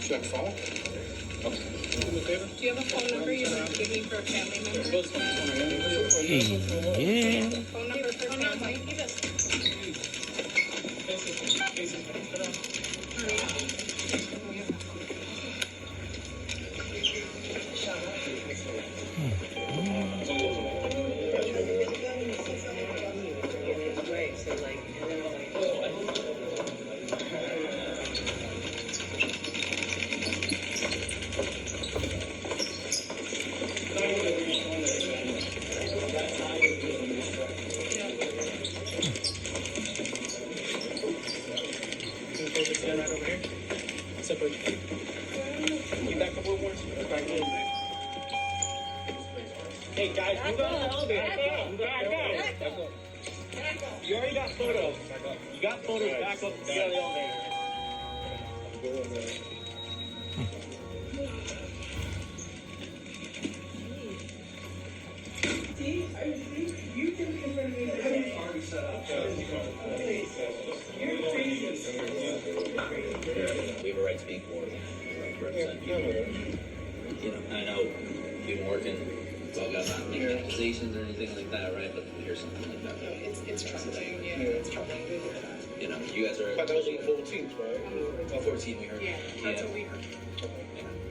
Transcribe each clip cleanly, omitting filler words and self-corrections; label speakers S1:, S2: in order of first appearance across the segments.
S1: Check fall.
S2: Do you have a phone number you want to give me for a family member?
S3: Yeah.
S2: Phone number for family?
S1: Hey guys, move out of the elevator. Back up. You already got photos. You got photos. Back up. Get out of the elevator.
S4: You can already set up. You're crazy.
S5: We have a right to be more. Represent people. You know, I know you've been working. Well, I'm not making accusations or anything like that, right? But here's something like that.
S2: It's troubling. Yeah, it's troubling.
S5: You know, you guys are.
S1: But that was on the 14th, right?
S5: On 14, we heard.
S2: Yeah, that's what we heard.
S5: Yeah.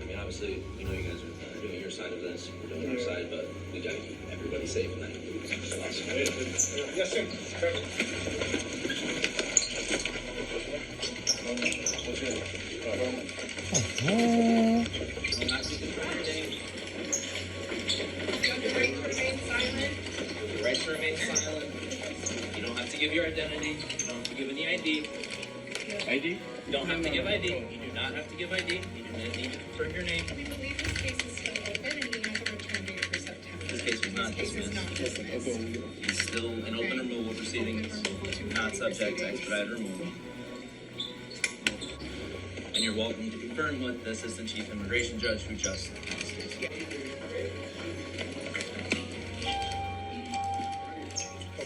S5: I mean, obviously, we know you guys are doing your side of this. We're doing our side, but we gotta keep everybody safe, and that includes us.
S1: Yes, sir.
S5: Right to remain silent. You don't have to give your identity. You don't have to give any ID.
S1: ID?
S5: You don't have to give ID. You do not have to give ID. You do not need to confirm your name.
S2: We believe this case is still open and he has a return date for September.
S5: This case was not dismissed. He's still in open removal proceedings, not subject to expedited removal. And you're welcome to confirm with the Assistant Chief Immigration Judge who just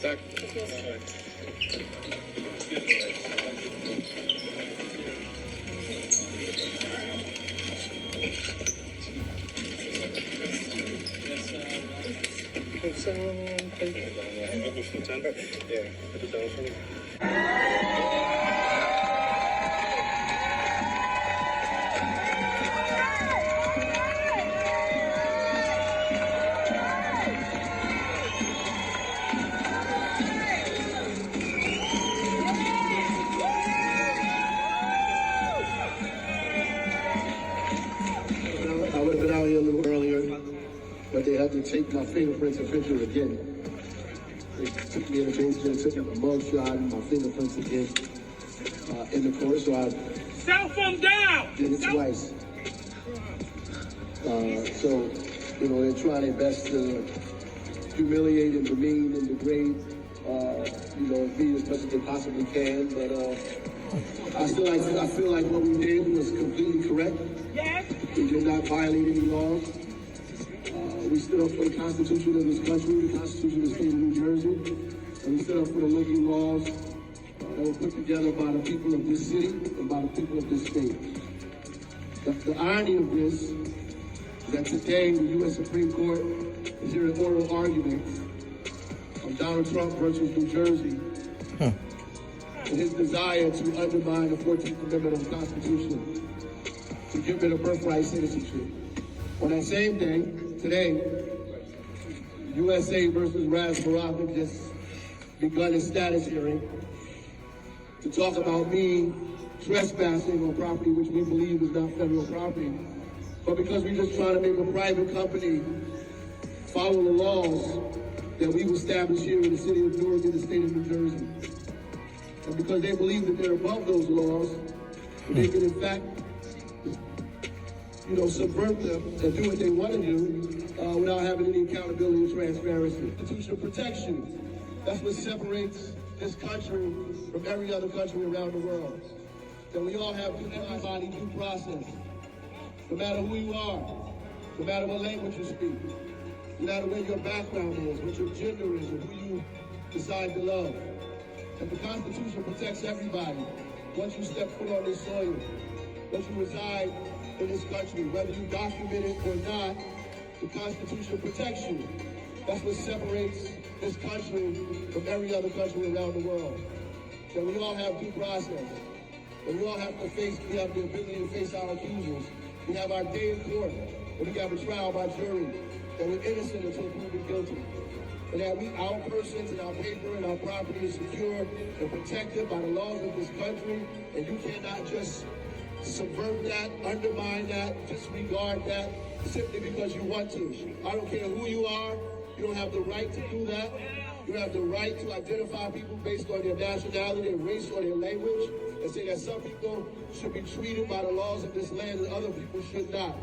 S1: Back. Yeah, put it down for me.
S6: I would have been out here a little earlier, but they had to take my fingerprints and picture again. They took me in the basement, took a mug shot, and my fingerprints again in the court, so I
S1: Cell phone down!
S6: did it twice. So, you know, they're trying their best to humiliate and demean and degrade, you know, me as much as they possibly can, but I feel like what we did was completely correct.
S1: Yes!
S6: We did not violate any laws. We stood up for the Constitution of this country, the Constitution of the state of New Jersey, and we stood up for the local laws that were put together by the people of this city and by the people of this state. The irony of this is that today the U.S. Supreme Court is hearing oral arguments of Donald Trump versus New Jersey and his desire to undermine the 14th Amendment of the Constitution to give it a birthright citizenship. On that same day, today, USA versus Ras Baraka just begun a status hearing to talk about me trespassing on property which we believe is not federal property, but because we're just trying to make a private company follow the laws that we've established here in the city of Newark in the state of New Jersey. And because they believe that they're above those laws, they can in fact, you know, subvert them and do what they want to do without having any accountability or transparency. Constitutional protection, that's what separates this country from every other country around the world. that we all have everybody due process. No matter who you are, no matter what language you speak, no matter where your background is, what your gender is, or who you decide to love. That the Constitution protects everybody once you step foot on this soil, once you reside in this country, whether you document it or not, the Constitution protects you. That's what separates this country from every other country around the world. That we all have due process. That we all have the ability to face our accusers. We have our day in court, and we have a trial by jury. That we're innocent until proven guilty. And that our persons and our paper and our property is secure and protected by the laws of this country. And you cannot just subvert that, undermine that, disregard that, simply because you want to. I don't care who you are. You don't have the right to do that. You have the right to identify people based on their nationality, their race, or their language, and say that some people should be treated by the laws of this land and other people should not.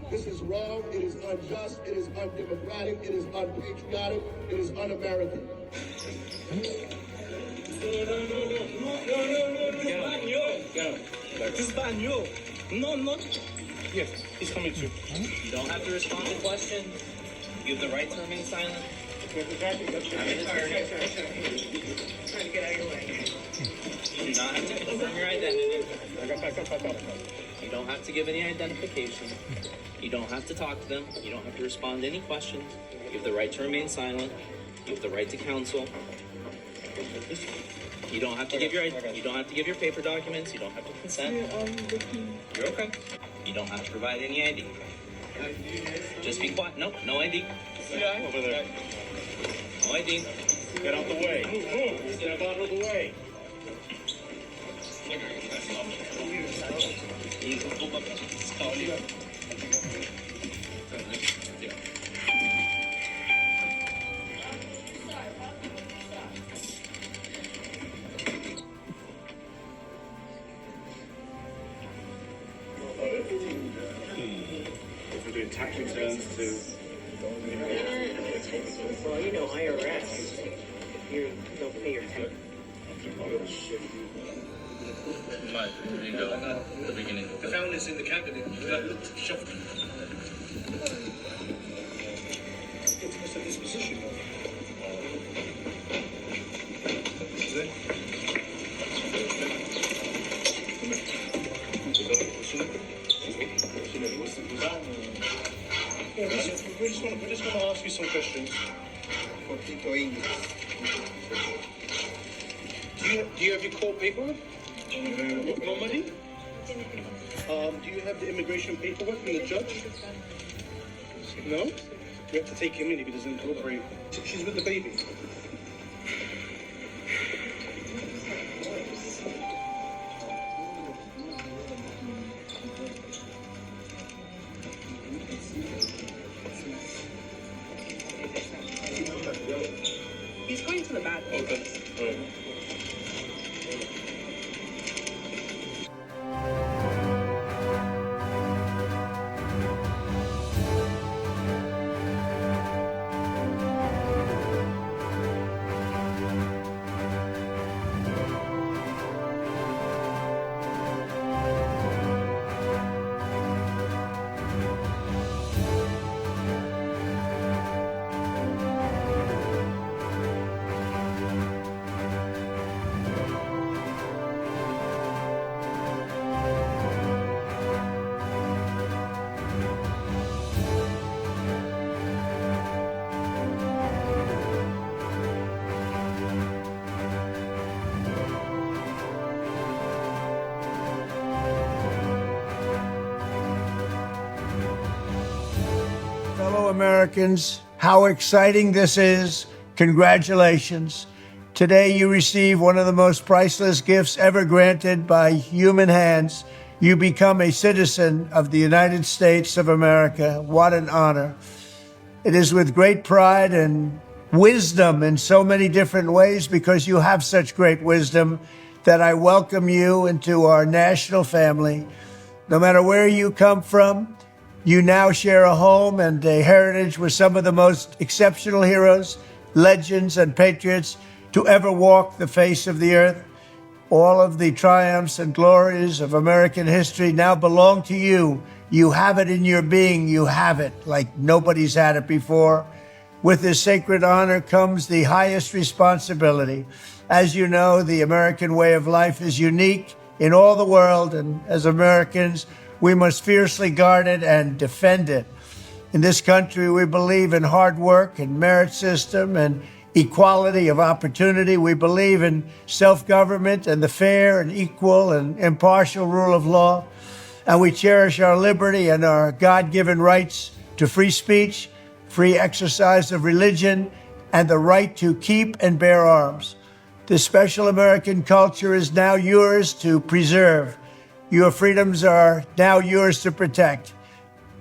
S6: This is wrong, it is unjust, it is undemocratic, it is unpatriotic, it is un-American.
S1: No. Yes, he's coming too.
S5: You don't have to respond to questions. You have the right to remain silent.
S2: Trying to get out of your way.
S5: You do not have to confirm your identity.
S1: Back up.
S5: You don't have to give any identification. You don't have to talk to them. You don't have to respond to any questions. You have the right to remain silent. You have the right to counsel. You don't have to give your paper documents. You don't have to consent. You're okay. You don't have to provide any ID. Just be quiet. No ID.
S1: Over there.
S5: No ID.
S1: Get out the way. Move. Get out of the way. If we're doing tax returns to...
S2: Well, you know, IRS, if you don't pay your tax.
S5: There you go. At the beginning.
S3: I found this in the cabinet. That looked shocking.
S1: It's a disposition. Is it? We just want to ask you some questions. Do you have your court paperwork? Normally? Do you have the immigration paperwork from the judge? No? You have to take him in if he doesn't cooperate. She's with the baby.
S2: He's going to the bathroom.
S1: Okay. All right.
S7: Fellow Americans, how exciting this is. Congratulations. Today you receive one of the most priceless gifts ever granted by human hands. You become a citizen of the United States of America. What an honor. It is with great pride and wisdom in so many different ways, because you have such great wisdom, that I welcome you into our national family. No matter where you come from, you now share a home and a heritage with some of the most exceptional heroes, legends, and patriots to ever walk the face of the earth. All of the triumphs and glories of American history now belong to you. You have it in your being. You have it like nobody's had it before. With this sacred honor comes the highest responsibility. As you know, the American way of life is unique in all the world, and as Americans, we must fiercely guard it and defend it. In this country, we believe in hard work and merit system and equality of opportunity. We believe in self-government and the fair and equal and impartial rule of law. And we cherish our liberty and our God-given rights to free speech, free exercise of religion, and the right to keep and bear arms. This special American culture is now yours to preserve. Your freedoms are now yours to protect.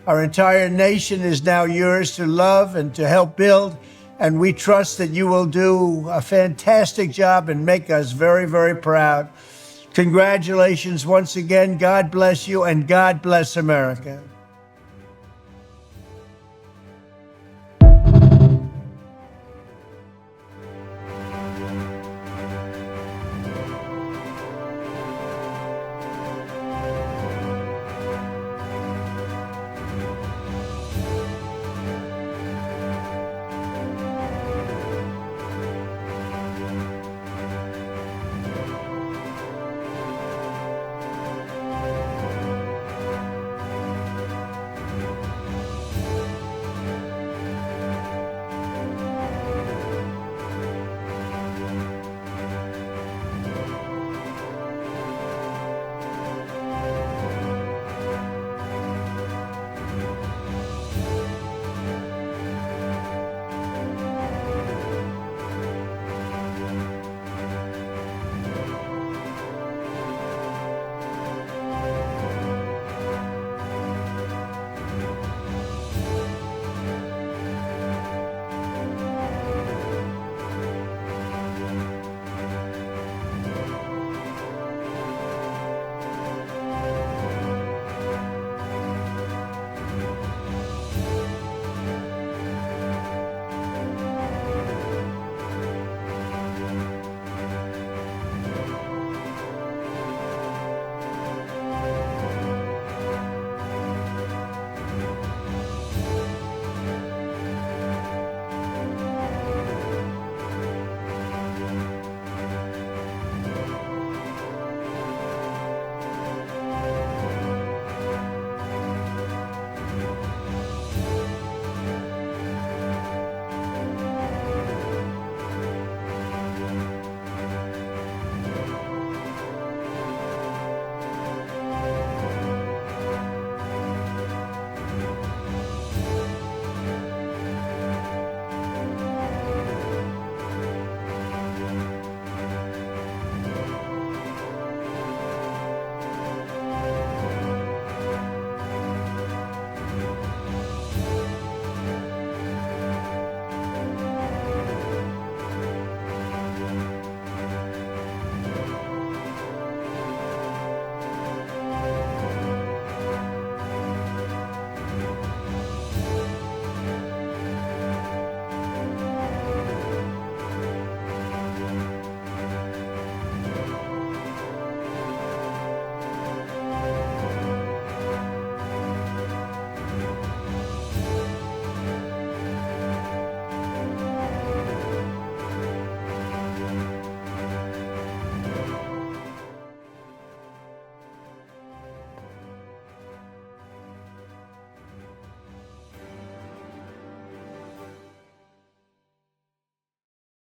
S7: Our entire nation is now yours to love and to help build, and we trust that you will do a fantastic job and make us very, very proud. Congratulations once again. God bless you, and God bless America.